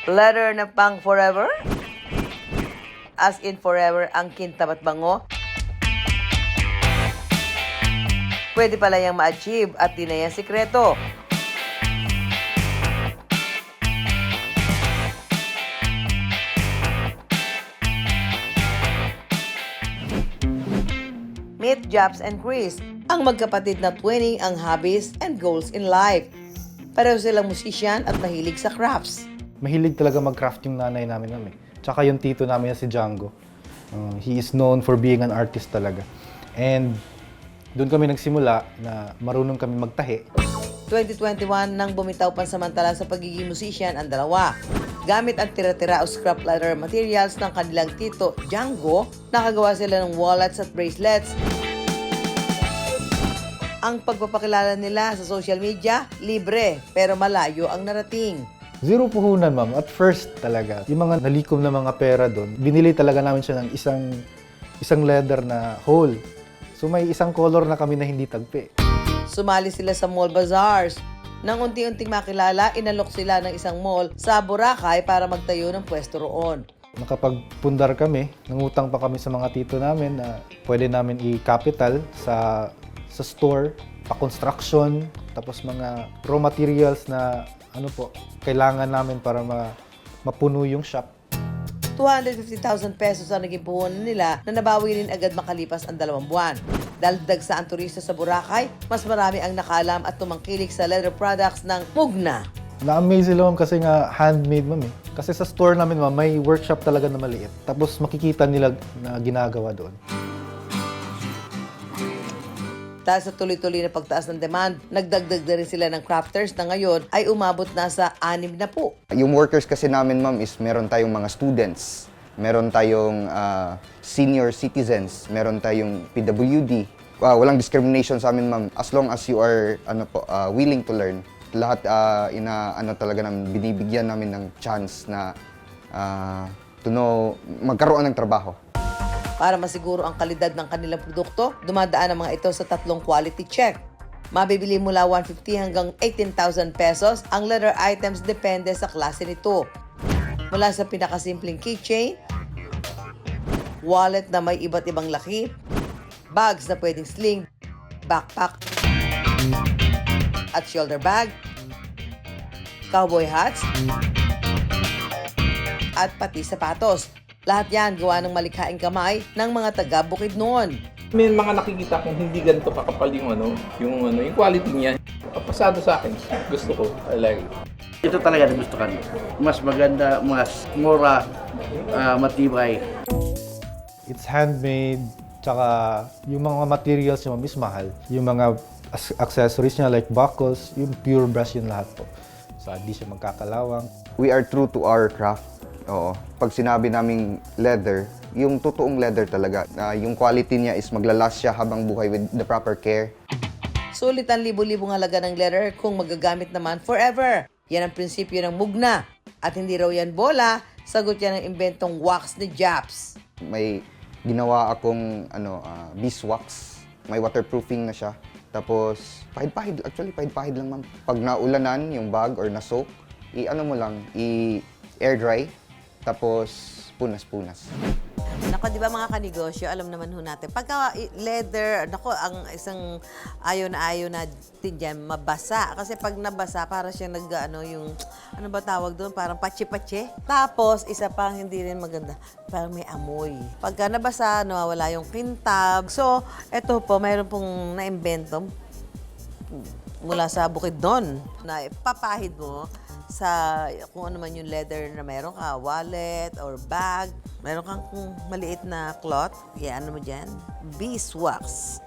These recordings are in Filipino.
Leather na pang forever? As in forever ang kintab at bango? Pwede pala yung ma-achieve at di na yan sikreto. Meet Japs and Chris, ang magkapatid na twinning ang hobbies and goals in life. Pareho silang musician at mahilig sa crafts. Mahilig talaga mag-craft yung nanay namin namin. Tsaka yung tito namin na si Django. He is known for being an artist talaga. And doon kami nagsimula na marunong kami magtahi. 2021 nang bumitaw pansamantala sa pagiging musician ang dalawa. Gamit ang tira-tira o scrap leather materials ng kanilang tito, Django, nakagawa sila ng wallets at bracelets. Ang pagpapakilala nila sa social media, libre pero malayo ang narating. Zero puhunan, ma'am. At first talaga, yung mga nalikom na mga pera doon, binili talaga namin siya ng isang leather na whole. So may isang color na kami na hindi tagpi. Sumali sila sa mall bazaars. Nang unti-unting makilala, inalok sila ng isang mall sa Boracay para magtayo ng pwesto roon. Nakapagpundar kami, nangutang pa kami sa mga tito namin na pwede namin i-capital sa store, pa-construction, tapos mga raw materials na kailangan namin para mapuno yung shop. 250,000 pesos ang naging puhunan nila na nabawi rin agad makalipas ang 2 buwan. Dagdag sa ang turista sa Boracay, mas marami ang nakaalam at tumangkilik sa leather products ng Mugna. Na-amaze sila, ma'am, kasi nga handmade, ma'am. Kasi sa store namin, ma'am, may workshop talaga na maliit. Tapos makikita nila na ginagawa doon. Dahil sa tuloy-tuloy na pagtaas ng demand, nagdagdag na rin sila ng crafters na ngayon ay umabot na sa 6 na po. Yung workers kasi namin, ma'am, is meron tayong mga students, meron tayong senior citizens, meron tayong PWD. Walang discrimination sa amin, ma'am, as long as you are willing to learn. Lahat talaga namin, binibigyan namin ng chance na magkaroon ng trabaho. Para masiguro ang kalidad ng kanilang produkto, dumadaan ang mga ito sa 3 quality check. Mabibili mula 150 hanggang 18,000 pesos ang leather items depende sa klase nito. Mula sa pinakasimpleng keychain, wallet na may iba't ibang laki, bags na pwedeng sling, backpack, at shoulder bag, cowboy hats, at pati sapatos. Lahat yan gawa ng malikhaing kamay ng mga taga Bukidnon. May mga nakikita kong hindi ganito kakapal yung quality niya. Pasado sa akin. Gusto ko. I like it. Ito talaga na gusto ko. Mas maganda, mas mura, matibay. It's handmade, tsaka yung mga materials niya, ma'am, is mahal. Yung mga accessories niya like buckles, yung pure brass yun lahat po. So, hindi siya magkakalawang. We are true to our craft. Oo. Pag sinabi naming leather, yung totoong leather talaga. Yung quality niya is maglalast siya habang buhay with the proper care. Sulit ang libo-libong halaga ng leather kung magagamit naman forever. Yan ang prinsipyo ng Mugna. At hindi raw yan bola, sagot yan ng inventong wax ni Japs. May ginawa akong beeswax. May waterproofing na siya. Tapos, pahid-pahid. Actually, pahid-pahid lang, ma'am. Pag naulanan yung bag or na-soak, i-air dry. Tapos, punas-punas. Nako, di ba mga kanegosyo, alam naman ho natin. Pagka leather, nako, ang isang ayaw natin dyan, mabasa. Kasi pag nabasa, para siya ano ba tawag doon? Parang patsi-patsi. Tapos, isa pang hindi rin maganda, parang may amoy. Pagka nabasa, nawawala yung kintab. So, eto po, mayroon pong na-invento mula sa Bukidnon na ipapahid mo sa kung ano man yung leather na meron ka, wallet or bag. Meron kang maliit na cloth, ano mo dyan? Beeswax.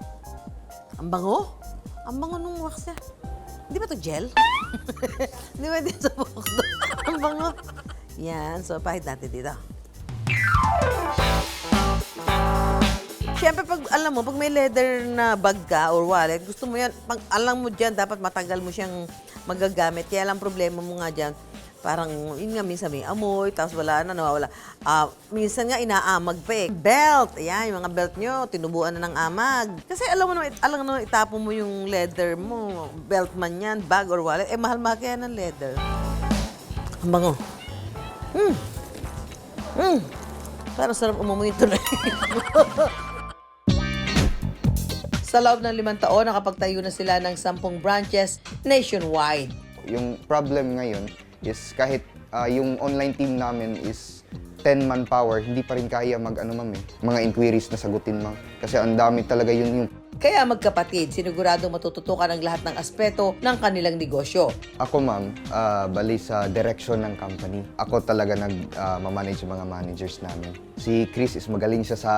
Ang bango. Ang bango nung wax niya. Hindi ba to gel? Hindi ba din sa buhok doon? Ang bango. Yan. So, pahid natin dito. Siyempre, pag may leather na bag ka or wallet, gusto mo yan, pag alam mo dyan, dapat matagal mo siyang magagamit. Kaya lang problema mo nga dyan, parang, yun nga, minsan may amoy, tapos nawawala. Minsan nga, inaamag pa eh. Belt, ayan, yung mga belt nyo, tinubuan na ng amag. Kasi alam mo naman, itapon mo yung leather mo, belt man yan, bag or wallet, mahal-mahal kaya ng leather. Ang bango. Parang sarap umumungi tuloy. Sa loob ng 5 taon, nakapagtayo na sila ng 10 branches nationwide. Yung problem ngayon is kahit yung online team namin is 10 manpower, hindi pa rin kaya mga inquiries na sagutin, ma'am. Kasi ang dami talaga yung Kaya magkapatid, siniguradong matututukan ang lahat ng aspeto ng kanilang negosyo. Ako, ma'am, bali sa direction ng company. Ako talaga nag-manage yung mga managers namin. Si Chris is magaling siya sa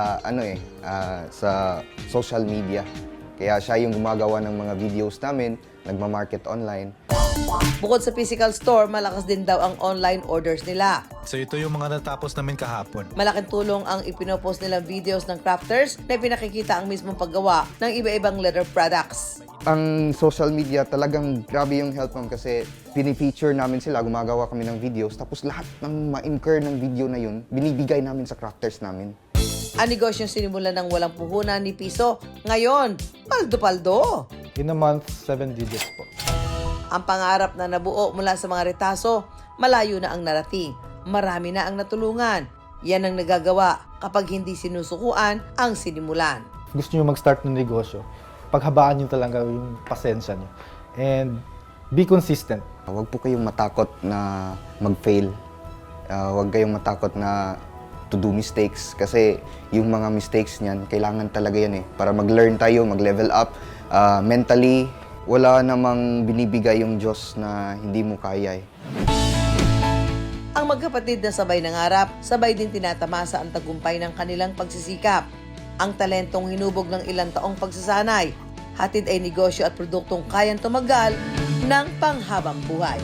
sa social media. Kaya siya yung gumagawa ng mga videos namin, nagma-market online. Bukod sa physical store, malakas din daw ang online orders nila. So ito yung mga natapos namin kahapon. Malaking tulong ang ipinopost nilang videos ng crafters na pinakikita ang mismong paggawa ng iba-ibang leather products. Ang social media talagang grabe yung help, ma'am, kasi pinifeature namin sila, gumagawa kami ng videos, tapos lahat ng ma-incur ng video na yun, binibigay namin sa crafters namin. Ang negosyong sinimulan ng walang puhunan ni piso, ngayon, paldo-paldo. In a month, 7 digits po. Ang pangarap na nabuo mula sa mga retaso, malayo na ang narating. Marami na ang natulungan. Yan ang nagagawa kapag hindi sinusukuan ang sinimulan. Gusto nyo mag-start ng negosyo, paghabaan nyo talaga yung pasensya nyo. And be consistent. Huwag po kayong matakot na mag-fail. Huwag kayong matakot na to do mistakes kasi yung mga mistakes niyan, kailangan talaga yan para mag-learn tayo, mag-level up. Mentally, wala namang binibigay yung Diyos na hindi mo kaya Ang magkapatid na sabay nangarap, sabay din tinatamasa ang tagumpay ng kanilang pagsisikap. Ang talentong hinubog ng ilang taong pagsasanay, hatid ay negosyo at produktong kayang tumagal ng panghabang buhay.